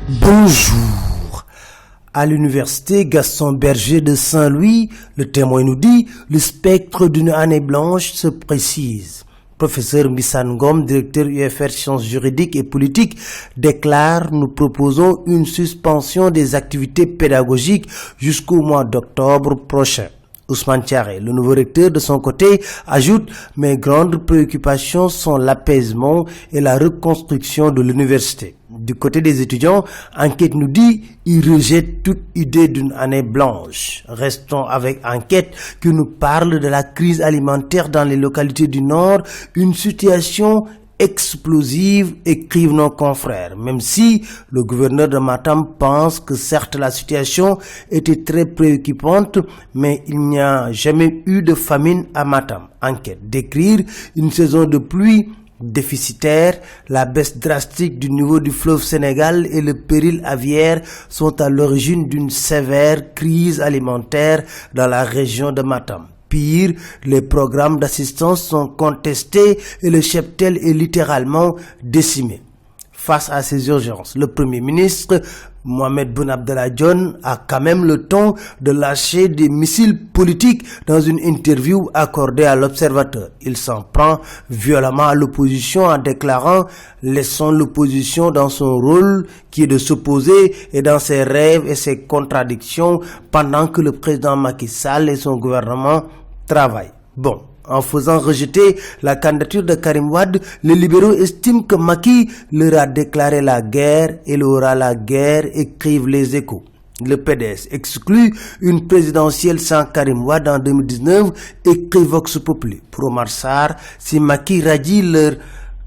Bonjour. À l'université Gaston Berger de Saint-Louis, le Témoin nous dit, le spectre d'une année blanche se précise. Professeur Mbissane Ngom, directeur UFR Sciences juridiques et politiques, déclare: nous proposons une suspension des activités pédagogiques jusqu'au mois d'octobre prochain. Ousmane Thiaré, le nouveau recteur, de son côté, ajoute: mes grandes préoccupations sont l'apaisement et la reconstruction de l'université. Du côté des étudiants, Enquête nous dit: ils rejettent toute idée d'une année blanche. Restons avec Enquête qui nous parle de la crise alimentaire dans les localités du Nord, une situation explosive, écrivent nos confrères, même si le gouverneur de Matam pense que certes la situation était très préoccupante, mais il n'y a jamais eu de famine à Matam. Enquête décrire une saison de pluie déficitaire, la baisse drastique du niveau du fleuve Sénégal et le péril aviaire sont à l'origine d'une sévère crise alimentaire dans la région de Matam. Pire, les programmes d'assistance sont contestés et le cheptel est littéralement décimé. Face à ces urgences, le Premier ministre Mohamed Boun Abdallah Dionne a quand même le temps de lâcher des missiles politiques dans une interview accordée à l'Observateur. Il s'en prend violemment à l'opposition en déclarant: laissons l'opposition dans son rôle qui est de s'opposer et dans ses rêves et ses contradictions pendant que le président Macky Sall et son gouvernement travaillent. Bon. En faisant rejeter la candidature de Karim Wade, les libéraux estiment que Macky leur a déclaré la guerre et il aura la guerre, écrivent les Échos. Le PDS exclut une présidentielle sans Karim Wade en 2019, écrit Vox Populi. Pour Omar Sarr, si Macky radie leur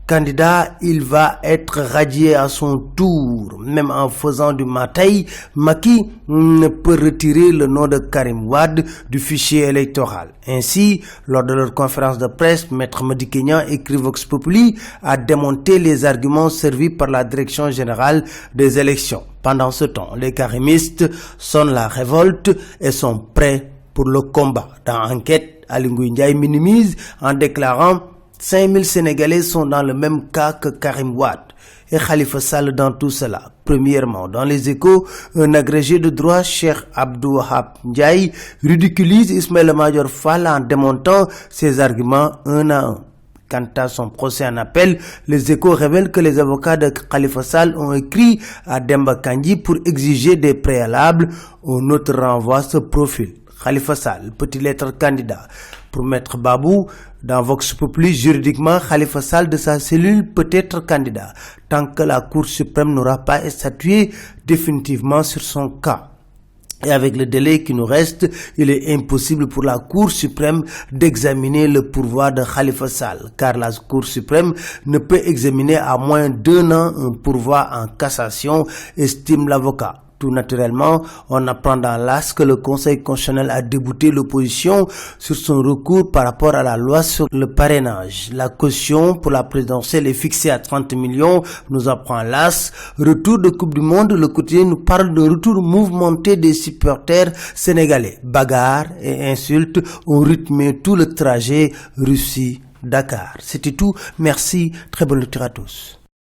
candidat, il va être radié à son tour. Même en faisant du matai, Macky ne peut retirer le nom de Karim Wade du fichier électoral. Ainsi, lors de leur conférence de presse, Maître Madi Kenya, écrit Vox Populi, a démonté les arguments servis par la Direction générale des élections. Pendant ce temps, les karimistes sonnent la révolte et sont prêts pour le combat. Dans Enquête, Aly Ngouille Ndiaye minimise en déclarant: 5000 Sénégalais sont dans le même cas que Karim Wade et Khalifa Sall dans tout cela. Premièrement, dans les Échos, un agrégé de droit, Cheikh Abdou Wahab Ndiaye, ridiculise Ismaïla Madior Fall en démontant ses arguments un à un. Quant à son procès en appel, les Échos révèlent que les avocats de Khalifa Sall ont écrit à Demba Kandji pour exiger des préalables. Un autre renvoi ce profil. Khalifa Sall peut-il être candidat? Pour Maître Babou, dans Vox Populi, juridiquement, Khalifa Sall de sa cellule peut être candidat, tant que la Cour suprême n'aura pas statué définitivement sur son cas. Et avec le délai qui nous reste, il est impossible pour la Cour suprême d'examiner le pourvoi de Khalifa Sall, car la Cour suprême ne peut examiner à moins d'1 an un pourvoi en cassation, estime l'avocat. Tout naturellement, on apprend dans l'AS que le Conseil constitutionnel a débouté l'opposition sur son recours par rapport à la loi sur le parrainage. La caution pour la présidentielle est fixée à 30 millions, nous apprend l'AS. Retour de Coupe du Monde, le quotidien nous parle de retour mouvementé des supporters sénégalais. Bagarres et insultes ont rythmé tout le trajet Russie-Dakar. C'était tout. Merci. Très bonne lecture à tous.